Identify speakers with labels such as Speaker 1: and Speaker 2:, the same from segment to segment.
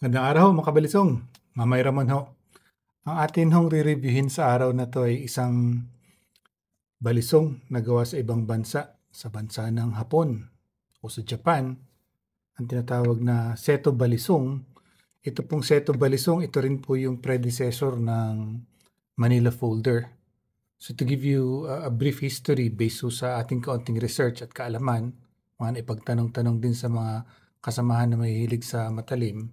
Speaker 1: Magandang araw mga kabalisong, Mamay Ramon ho. Ang atin hong re-reviewin sa araw na to ay isang balisong na gawa sa ibang bansa, sa bansa ng Hapon o sa Japan, ang tinatawag na Seto Balisong. Ito pong Seto Balisong, ito rin po yung predecessor ng Manila Folder. So to give you a brief history based sa ating kaunting research at kaalaman, mga ipagtanong-tanong din sa mga kasamahan na mahihilig sa matalim,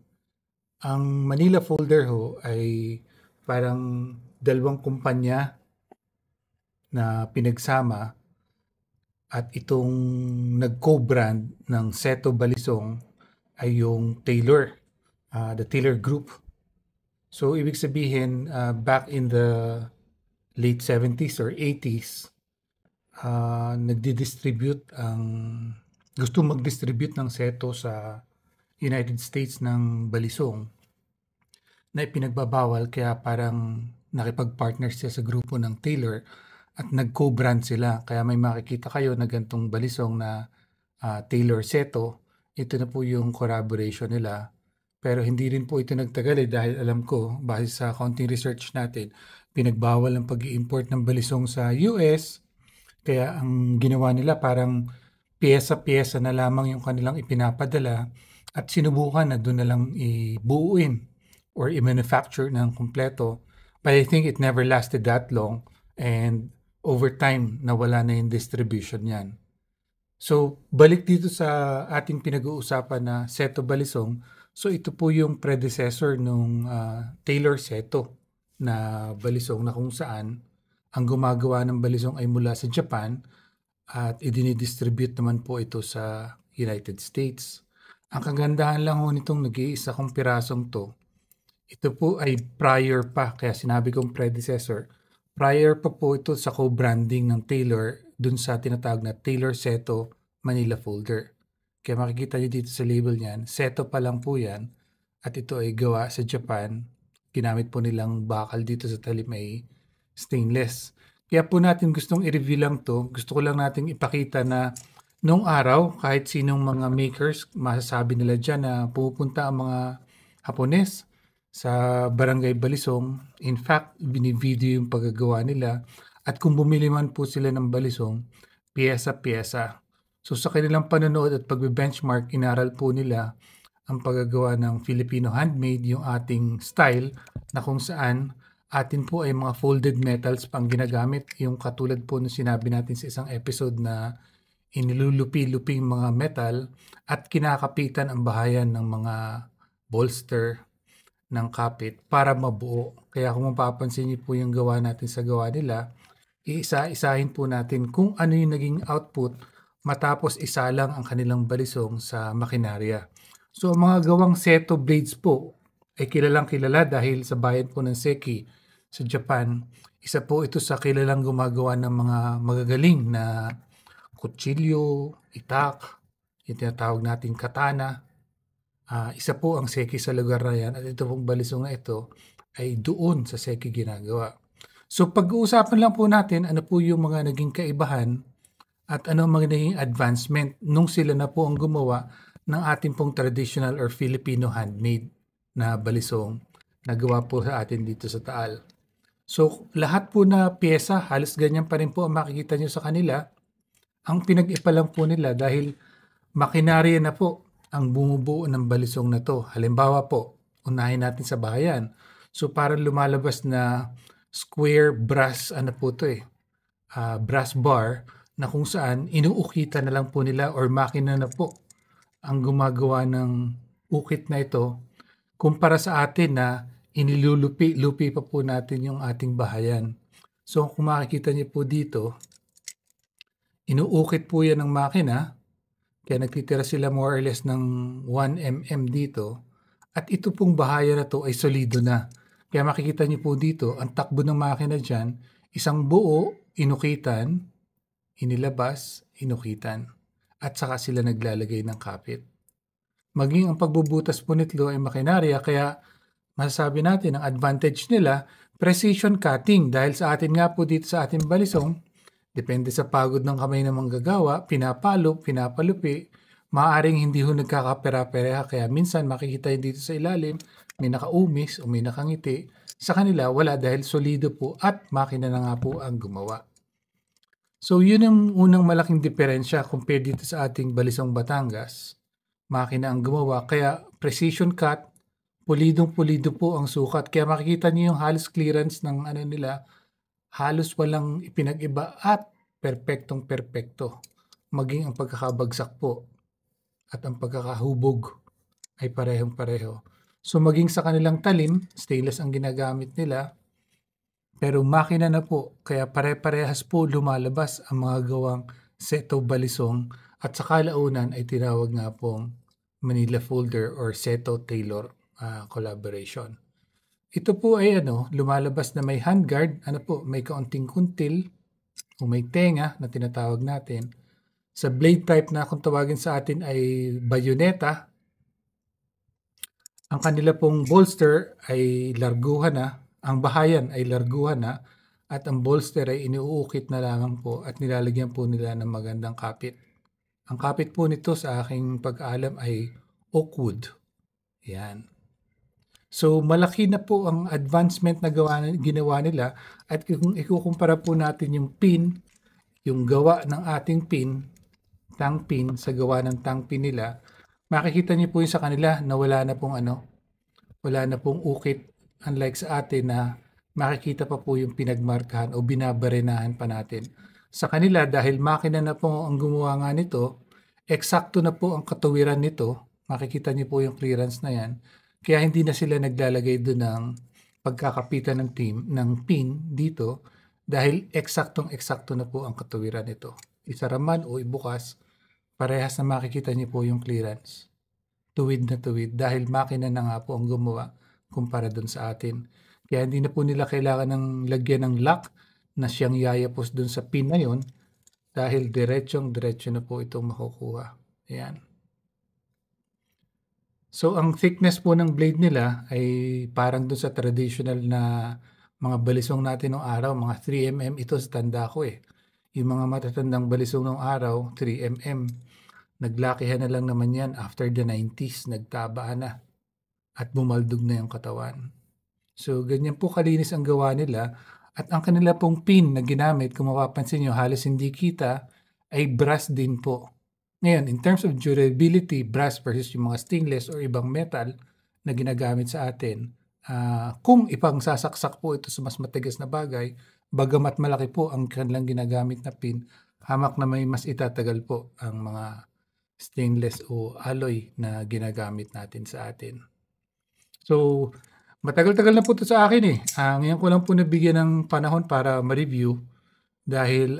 Speaker 1: ang Manila Folder ho ay parang dalawang kumpanya na pinagsama at itong nag-co-brand ng Seto Balisong ay yung Taylor, the Taylor Group. So ibig sabihin, back in the late 70s or 80s, gusto mag-distribute ng Seto sa United States ng balisong na ipinagbabawal, kaya parang nakipag-partner siya sa grupo ng Taylor at nag-co-brand sila. Kaya may makikita kayo na gantong balisong na Taylor Seto. Ito na po yung collaboration nila. Pero hindi rin po ito nagtagal dahil alam ko, base sa counting research natin, pinagbawal ang pag-i-import ng balisong sa US. Kaya ang ginawa nila parang piyesa-piyesa na lamang yung kanilang ipinapadala at sinubukan na doon na lang ibuuin or i-manufacture ng kumpleto. But I think it never lasted that long and over time nawala na yung distribution yan. So balik dito sa ating pinag-uusapan na Seto Balisong. So ito po yung predecessor nung Taylor Seto na balisong na kung saan ang gumagawa ng balisong ay mula sa Japan at idinidistribute naman po ito sa United States. Ang kagandahan lang ho nitong nag-iisa kong pirasong to, ito po ay prior pa, kaya sinabi kong predecessor, prior pa po ito sa co-branding ng Taylor dun sa tinatawag na Taylor Seto Manila Folder. Kaya makikita niyo dito sa label niyan, Seto pa lang po yan at ito ay gawa sa Japan. Ginamit po nilang bakal dito sa talim ay stainless. Kaya po natin gustong i-review lang to. Gusto ko lang natin ipakita na nung araw, kahit sinong mga makers, masasabi nila dyan na pupunta ang mga Hapones sa Barangay Balisong. In fact, binivideo yung paggagawa nila. At kung bumili man po sila ng balisong, piyesa-piyesa. So sa kanilang panonood at pagbe-benchmark, inaral po nila ang paggagawa ng Filipino handmade, yung ating style na kung saan atin po ay mga folded metals pang ginagamit. Yung katulad po nung sinabi natin sa isang episode na inilulupi-luping mga metal at kinakapitan ang bahayan ng mga bolster ng kapit para mabuo. Kaya kung mapapansin niyo po yung gawa natin sa gawa nila, iisa-isahin po natin kung ano yung naging output matapos isa lang ang kanilang balisong sa makinarya. So mga gawang Seto blades po ay kilalang kilala dahil sa bayan po ng Seki sa Japan. Isa po ito sa kilalang gumagawa ng mga magagaling na kutsilyo, itak, yung tinatawag nating katana. Isa po ang Seki sa lugar na yan at ito pong balisong na ito ay doon sa Seki ginagawa. So pag-uusapan lang po natin ano po yung mga naging kaibahan at ano ang mga naging advancement nung sila na po ang gumawa ng ating pong traditional or Filipino handmade na balisong na gawa po sa atin dito sa Taal. So lahat po na pyesa, halos ganyan pa rin po ang makikita nyo sa kanila. Ang pinag-ipa lang po nila dahil makinarya na po ang bumubuo ng balisong na to. Halimbawa po, unahin natin sa bahayan. So parang lumalabas na square brass, brass bar na kung saan inuukita na lang po nila or makina na po ang gumagawa ng ukit na ito kumpara sa atin na inilulupi pa po natin yung ating bahayan. So kung makikita niyo po dito, inuukit po yan ng makina, kaya nagtitira sila more or less ng 1 mm dito, at ito pong bahaya na to ay solido na. Kaya makikita niyo po dito, ang takbo ng makina dyan, isang buo, inukitan, inilabas, inukitan, at saka sila naglalagay ng kapit. Maging ang pagbubutas po nito ay makinarya, kaya masasabi natin ang advantage nila, precision cutting, dahil sa atin nga po dito sa ating balisong, depende sa pagod ng kamay ng manggagawa, pinapalo, pinapalupi, maaaring hindi ho nagkakapera-pareha kaya minsan makikita yun dito sa ilalim, may nakaumis o may nakangiti. Sa kanila wala dahil solido po at makina na nga po ang gumawa. So yun ang unang malaking diferensya compare dito sa ating Balisong Batangas. Makina ang gumawa kaya precision cut, pulidong-pulido po ang sukat. Kaya makikita niyo yung halos clearance ng ano nila, halos walang ipinag-iba at perpektong-perpekto. Maging ang pagkakabagsak po at ang pagkakahubog ay parehong-pareho. So maging sa kanilang talim, stainless ang ginagamit nila, pero makina na po, kaya pare-parehas po lumalabas ang mga gawang Seto Balisong at sa kalaunan ay tinawag nga pong Manila Folder or Seto Taylor collaboration. Ito po ay lumalabas na may handguard, may kaunting kuntil o may tenga na tinatawag natin. Sa blade type na kung tawagin sa atin ay bayoneta, ang kanila pong bolster ay larguhan na, ang bahayan ay larguhan na, at ang bolster ay iniuukit na lamang po at nilalagyan po nila ng magandang kapit. Ang kapit po nito sa aking pag-aalam ay oak wood. Yan. So malaki na po ang advancement na ginawa nila at kung ikukumpara po natin yung pin, yung gawa ng ating pin, tang pin sa gawa ng tang pin nila, makikita niyo po yung sa kanila na wala na pong ukit, unlike sa atin na makikita pa po yung pinagmarkahan o binabarenahan pa natin. Sa kanila dahil makina na po ang gumawa nga nito, eksakto na po ang katuwiran nito, makikita niyo po yung clearance na yan. Kaya hindi na sila naglalagay doon ng pagkakapitan ng pin dito dahil eksaktong-eksakto na po ang katuwiran nito. Isara man o ibukas, parehas na makikita niyo po yung clearance. Tuwid na tuwid dahil makina na nga po ang gumawa kumpara doon sa atin. Kaya hindi na po nila kailangan ng lagyan ng lock na siyang yayapos doon sa pin na yon dahil diretso na po itong makukuha. Ayan. So, ang thickness po ng blade nila ay parang doon sa traditional na mga balisong natin noong araw, mga 3mm ito sa tanda ko eh. Yung mga matatandang balisong noong araw, 3mm. Naglakihan na lang naman yan after the 90s, nagtabaan na at bumaldog na yung katawan. So, ganyan po kalinis ang gawa nila at ang kanila pong pin na ginamit, kung mapapansin nyo, halos hindi kita, ay brass din po. Ngayon, in terms of durability, brass versus yung mga stainless or ibang metal na ginagamit sa atin, kung ipang sasaksak po ito sa mas matigas na bagay, bagamat malaki po ang kanilang ginagamit na pin, hamak na may mas itatagal po ang mga stainless o alloy na ginagamit natin sa atin. So, matagal-tagal na po ito sa akin eh. Ngayon ko lang po nabigyan ng panahon para ma-review dahil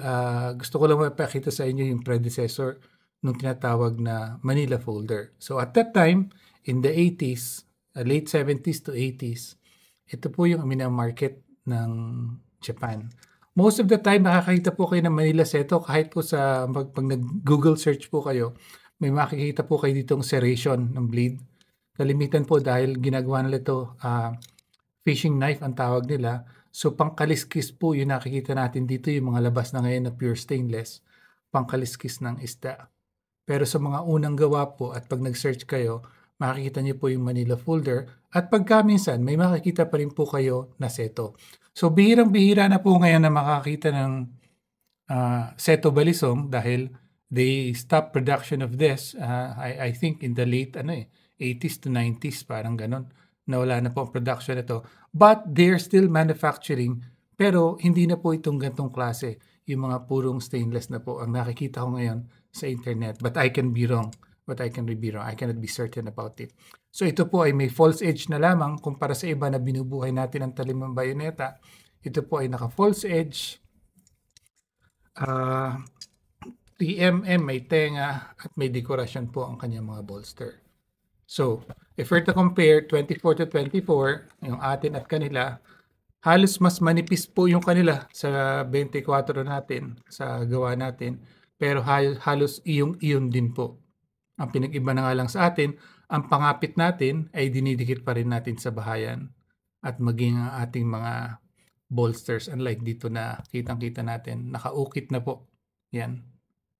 Speaker 1: gusto ko lang mapakita sa inyo yung predecessor nung tinatawag na Manila Folder. So at that time, in the 80s, late 70s to 80s, ito po yung market ng Japan. Most of the time, makakita po kayo ng Manila Seto kahit po sa pag nag-Google search po kayo, may makikita po kayo ditong serration ng blade. Kalimitan po dahil ginagawa nila ito, fishing knife ang tawag nila. So pangkaliskis po yung nakikita natin dito, yung mga labas na ngayon na pure stainless, pangkaliskis ng isda. Pero sa mga unang gawa po at pag nag-search kayo, makikita niyo po yung Manila Folder at pagka minsan may makikita pa rin po kayo na Seto. So bihirang-bihira na po ngayon na makakita ng Seto Balisong dahil they stopped production of this, I think in the late 80s to 90s, parang ganon. Nawala na po ang production nito. But they're still manufacturing, pero hindi na po itong gantong klase. Yung mga purong stainless na po ang nakikita ko ngayon sa internet. But I can be wrong. I cannot be certain about it. So ito po ay may false edge na lamang kumpara sa iba na binubuhay natin ang talim ng bayoneta. Ito po ay naka-false edge. 3mm, may tenga at may dekorasyon po ang kanyang mga bolster. So, if we're to compare 24 to 24, yung atin at kanila, halos mas manipis po yung kanila sa 24 natin, sa gawa natin. Pero halos iyong-iyon din po. Ang pinag-iba na nga lang sa atin, ang pangapit natin ay dinidikit pa rin natin sa bahayan at maging ang ating mga bolsters, unlike dito na kitang-kita natin, nakaukit na po. Yan.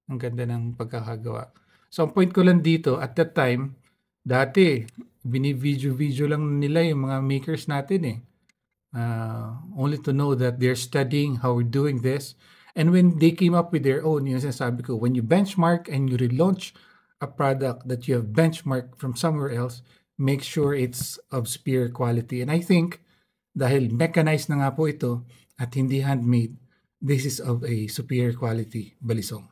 Speaker 1: Ang ganda ng pagkakagawa. So, ang point ko lang dito at that time, dati bini-video-video lang nila yung mga makers natin, eh. Only to know that they're studying how we're doing this. And when they came up with their own, yung sinasabi ko, when you benchmark and you relaunch a product that you have benchmarked from somewhere else, make sure it's of superior quality. And I think, dahil mechanized na nga po ito at hindi handmade, this is of a superior quality balisong.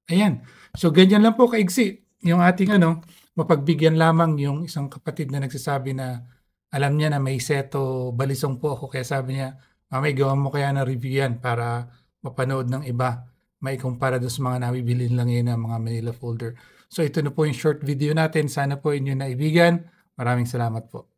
Speaker 1: Ayan. So, ganyan lang po kaigsi yung ating mapagbigyan lamang yung isang kapatid na nagsasabi na alam niya na may seto balisong po ako. Kaya sabi niya, mamay gawan mo kaya ng review yan para mapanood ng iba. May kumpara doon sa mga nabibili lang yun ng mga Manila folder. So, ito na po yung short video natin. Sana po inyo naibigan. Maraming salamat po.